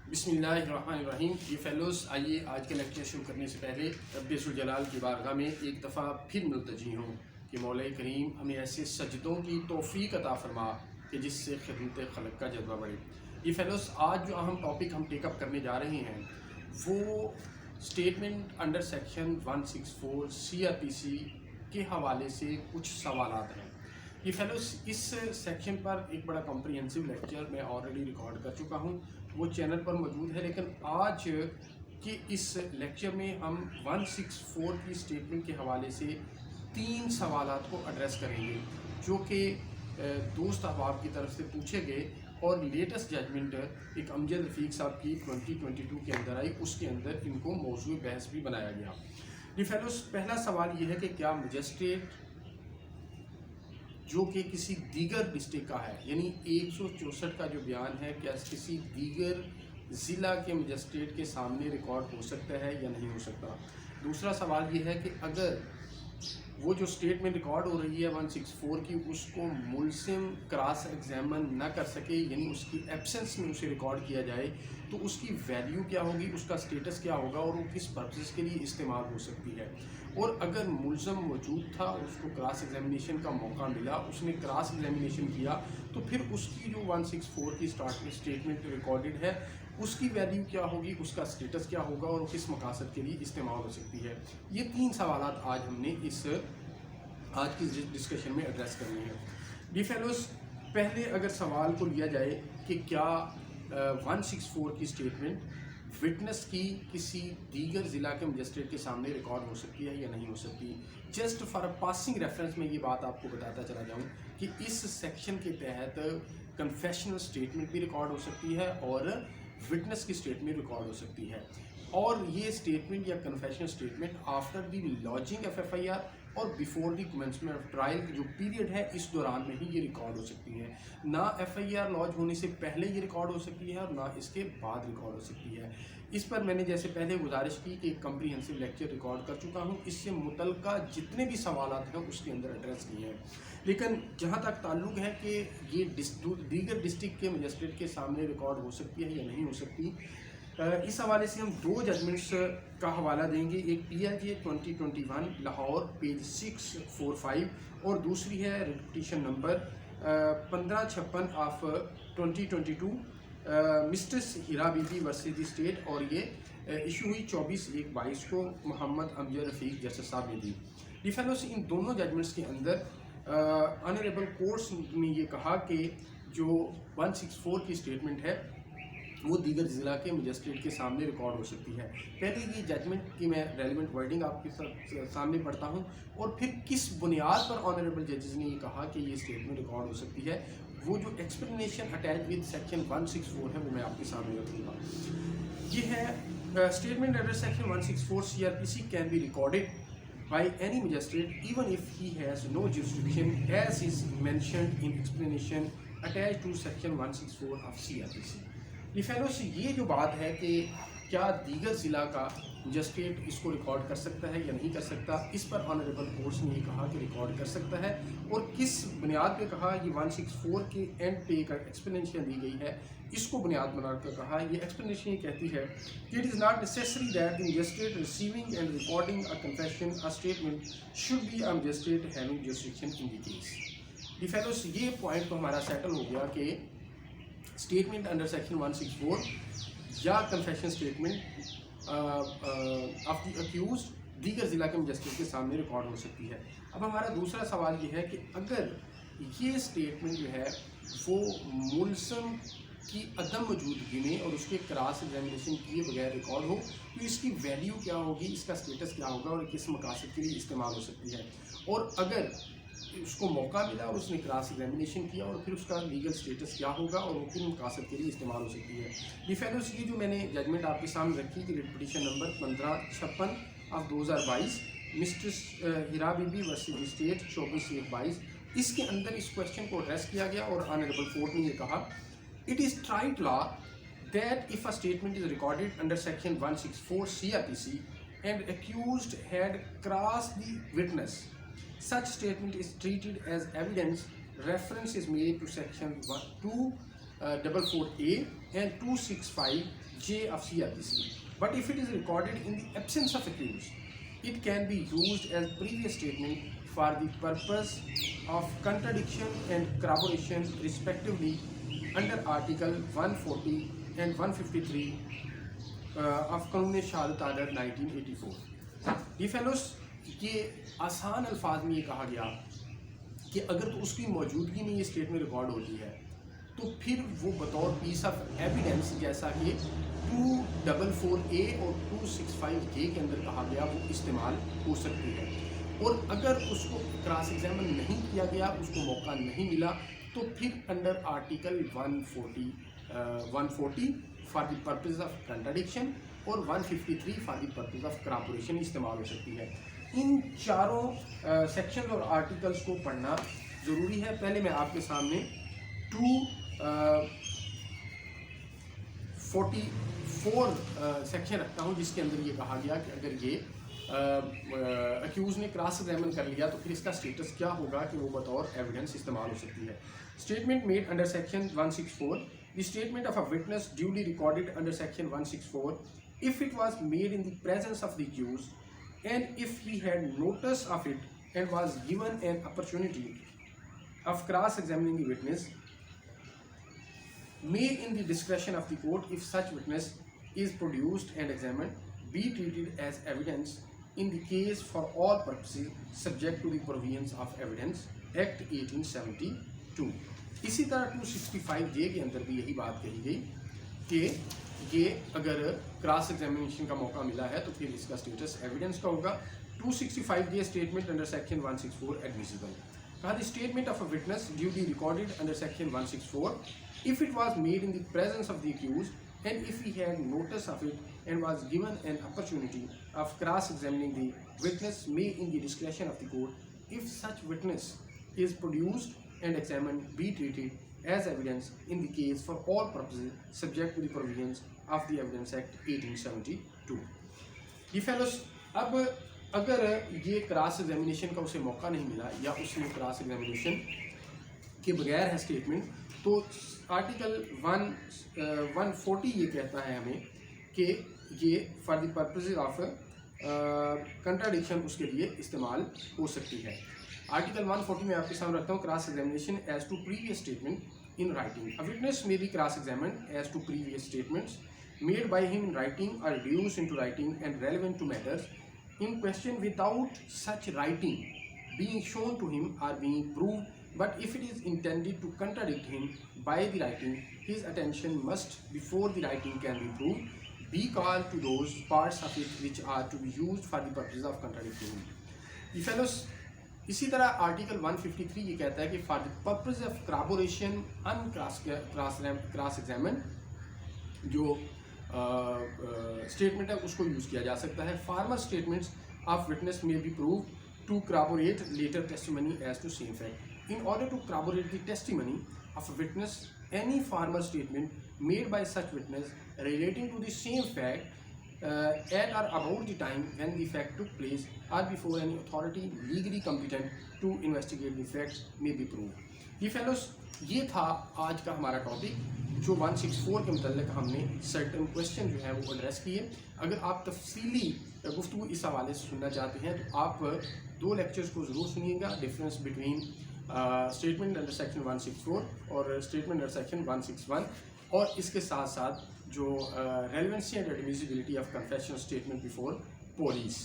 बिस्मिल्लाहिर्रहमानिर्रहीम। ये फेलोज़, आइए आज का लेक्चर शुरू करने से पहले रब्बुल जलाल की बारगाह में एक दफ़ा फिर मुल्तजी हूँ कि मौला करीम हमें ऐसे सजदों की तौफ़ीक अता फरमा कि जिससे खिदमत खलक का जज्बा बढ़े। ये फेलोज़, आज जो अहम टॉपिक हम टेकअप करने जा रहे हैं वो स्टेटमेंट अंडर सेक्शन 164 CRPC के हवाले से कुछ सवालात हैं। ये फेलोज़, इस सेक्शन पर एक बड़ा कॉम्प्रिहेंसिव लेक्चर मैं ऑलरेडी रिकॉर्ड कर चुका हूँ, वो चैनल पर मौजूद है। लेकिन आज के इस लेक्चर में हम 164 की स्टेटमेंट के हवाले से 3 सवालात को एड्रेस करेंगे जो कि दोस्त अहबाब की तरफ से पूछे गए और लेटेस्ट जजमेंट एक अमजद रफ़ीक साहब की 2022 के अंदर आई, उसके अंदर इनको मौजूद बहस भी बनाया गया। ये फेलोज़, पहला सवाल ये है कि क्या मजिस्ट्रेट जो कि किसी दीगर डिस्ट्रिक्ट का है, यानी 164 का जो बयान है, क्या किसी दीगर ज़िला के मजिस्ट्रेट के सामने रिकॉर्ड हो सकता है या नहीं हो सकता। दूसरा सवाल ये है कि अगर वो जो स्टेटमेंट रिकॉर्ड हो रही है 164 की, उसको मुलजिम क्रॉस एग्जामिन ना कर सके, यानी उसकी एब्सेंस में उसे रिकॉर्ड किया जाए, तो उसकी वैल्यू क्या होगी, उसका स्टेटस क्या होगा और वो किस पर्पज़ के लिए इस्तेमाल हो सकती है। और अगर मुलजिम मौजूद था, उसको क्रॉस एग्जामिनेशन का मौका मिला, उसने क्रॉस एग्जामिनेशन किया, तो फिर उसकी जो 164 की स्टेटमेंट रिकॉर्डेड है उसकी वैल्यू क्या होगी, उसका स्टेटस क्या होगा और किस मकासद के लिए इस्तेमाल हो सकती है। ये 3 सवालात आज हमने आज की डिस्कशन में एड्रेस करनी है। डी फेलोज़, पहले अगर सवाल को लिया जाए कि क्या 164 की स्टेटमेंट विटनेस की किसी दीगर ज़िला के मजिस्ट्रेट के सामने रिकॉर्ड हो सकती है या नहीं हो सकती। Just for a passing reference में ये बात आपको बताता चला जाऊँ कि इस सेक्शन के तहत कन्फेशनल स्टेटमेंट भी रिकॉर्ड हो सकती है और विटनेस की स्टेटमेंट रिकॉर्ड हो सकती है। और ये स्टेटमेंट या confessional statement after the lodging of FIR और before the commencement of trial जो पीरियड है, इस दौरान में ही ये रिकॉर्ड हो सकती है। ना FIR लॉन्च होने से पहले ये रिकॉर्ड हो सकती है और ना इसके बाद रिकॉर्ड हो सकती है। इस पर मैंने जैसे पहले गुजारिश की कि एक कम्प्रीहेंसिव लेक्चर रिकॉर्ड कर चुका हूँ, इससे मुतल्लिका जितने भी सवालात हैं उसके अंदर एड्रेस किए हैं। लेकिन जहाँ तक ताल्लुक़ है कि ये दीगर डिस्ट्रिक्ट के मजिस्ट्रेट के सामने रिकॉर्ड हो सकती है या नहीं हो सकती, इस हवाले से हम 2 जजमेंट्स का हवाला देंगे। एक PIJ 2021 लाहौर पेज 645 और दूसरी है repetition number 1556 of 2022 mistress Hira Bibi versus the state, और ये इशू हुई 24/1/22 को मोहम्मद अमजद रफ़ीक जस्टिस साहब ने दी। डी फेलोज़, इन दोनों जजमेंट्स के अंदर ऑनरेबल कोर्ट्स ने ये कहा कि जो 164 की स्टेटमेंट है वो दीगर ज़िला के मजिस्ट्रेट के सामने रिकॉर्ड हो सकती है। पहले ये जजमेंट की मैं रेलिवेंट वर्डिंग आपके सामने पढ़ता हूँ और फिर किस बुनियाद पर ऑनरेबल जजेस ने ये कहा कि ये स्टेटमेंट रिकॉर्ड हो सकती है। वो जो एक्सप्लेनेशन अटैच विद सेक्शन 164 है वो मैं आपके सामने रखूँगा। ये है statement under section 164 CRPC can be recorded by any magistrate even if he has no jurisdiction as is mentioned in explanation attached to section 164 of CRPC। Fellows, ये जो बात है कि क्या दीगर ज़िला का मजिस्ट्रेट इसको रिकॉर्ड कर सकता है या नहीं कर सकता, इस पर ऑनरेबल कोर्ट्स ने कहा कि रिकॉर्ड कर सकता है। और किस बुनियाद पे कहा, ये 164 के एंड पे एक एक्सप्लेनेशन दी गई है, इसको बुनियाद बनाकर कहा। ये एक्सप्लेनेशन ये कहती है कि it is not necessary that the magistrate receiving end recording a confession a statement should be a magistrate having jurisdiction in the case. D fellows, ये पॉइंट तो हमारा सेटल हो गया कि स्टेटमेंट अंडर सेक्शन 164 या confession statement of the accused दीगर ज़िला के मजिस्ट्रेट के सामने रिकॉर्ड हो सकती है। अब हमारा दूसरा सवाल ये है कि अगर ये स्टेटमेंट जो है वो मुलजिम की अदम मौजूदगी में और उसके क्रॉस एग्जामिनेशन किए बगैर रिकॉर्ड हो, तो इसकी वैल्यू क्या होगी, इसका स्टेटस क्या होगा और किस मकासद के लिए इस्तेमाल हो सकती है। और अगर उसको मौका मिला और उसने क्रॉस एग्जामिनेशन किया और फिर उसका लीगल स्टेटस क्या होगा और वो किन मकासद के लिए इस्तेमाल हो सकती है। डी फेलोज़, ये जो मैंने जजमेंट आपके सामने रखी कि repetition number 1556 of 2022 mistress Hira Bibi versus state 24/1/22, इसके अंदर इस क्वेश्चन को एड्रेस किया गया और ऑनरेबल कोर्ट ने ये कहा, it is tried law that if a statement is recorded under section 164 CRPC and accused had crossed the witness, such statement is treated as evidence. Reference is made to section 2 444A and 265J of CRPC. But if it is recorded in the absence of accused, it can be used as previous statement for the purpose of contradiction and corroboration respectively under Article 140 and 153 of कानून शहादत order 1984। ये fellows, ये आसान अल्फाज में ये कहा गया कि अगर तो उसकी मौजूदगी में ये स्टेटमेंट रिकॉर्ड होती है तो फिर वो बतौर पीस ऑफ एविडेंस, जैसा कि 244A और 265J के अंदर कहा गया, वो इस्तेमाल हो सकती है। और अगर उसको क्रॉस एग्जामिन नहीं किया गया, उसको मौका नहीं मिला, तो फिर under article 140 for the purpose of contradiction और 153 फॉर द पर्पस ऑफ करॉबोरेशन इस्तेमाल हो सकती है। इन चारों सेक्शन और आर्टिकल्स को पढ़ना ज़रूरी है। पहले मैं आपके सामने 244 सेक्शन रखता हूँ, जिसके अंदर ये कहा गया कि अगर ये अक्यूज़ ने क्रॉस एग्जामिन कर लिया तो फिर इसका स्टेटस क्या होगा कि वो बतौर एविडेंस इस्तेमाल हो सकती है। Statement made under section 164, the statement of a witness duly recorded under section 164 if it was made in the presence of the accused and if he had notice of it and was given an opportunity of cross-examining the witness, may in the discretion of the court, if such witness is produced and examined, be treated as evidence in the case for all purposes subject to the provisions of Evidence Act 1872। इसी तरह 265J के अंदर भी यही बात कही गई कि ये अगर क्रॉस एग्जामिनेशन का मौका मिला है तो फिर इसका स्टेटस एविडेंस का होगा। 265J statement under section 164 admissible. कहा the statement of a witness duly recorded under section 164 if it was made in the presence of the accused and if he had notice of it and was given an opportunity of cross examining the witness may in the discretion of the court if such witness is produced and examined be treated as evidence in the case for all purposes subject to the provisions of the Evidence Act 1872। ये fellows, अब अगर ये cross examination का उसे मौका नहीं मिला या उसने क्रॉस एग्जामिनेशन के बगैर है स्टेटमेंट, तो आर्टिकल 140 ये कहता है हमें कि ये for the purposes of contradiction उसके लिए इस्तेमाल हो सकती है। आर्टिकल 140 में आपके सामने रखता हूँ, cross examination as to previous statement in writing. A witness may be cross-examined as to previous statements made by him in writing or reduced into writing and relevant to matters in question without such writing being shown to him or being proved. But if it is intended to contradict him by the writing, his attention must, before the writing can be proved, be called to those parts of it which are to be used for the purpose of contradicting him. The fellows, इसी तरह article 153 ये कहता है कि for the purpose of corroboration un cross examine जो statement है उसको use किया जा सकता है। Former statements of witness may be proved to corroborate later testimony as to same fact. In order to corroborate the testimony of a witness, any former statement made by such witness relating to the same fact at or about the time when the fact took place or before any authority legally competent to investigate the facts may be proved। ये fellows, ये था आज का हमारा topic जो 164 के मतलब हमने सर्टन क्वेश्चन जो है वो एड्रेस किए। अगर आप तफसीली गुफ्तगू इस हवाले से सुनना चाहते हैं तो आप 2 लेक्चर्स को ज़रूर सुनिएगा, difference between statement under section 164 और स्टेटमेंट अंडर सेक्शन 161, और इसके साथ साथ जो relevancy and admissibility of confessional statement before police.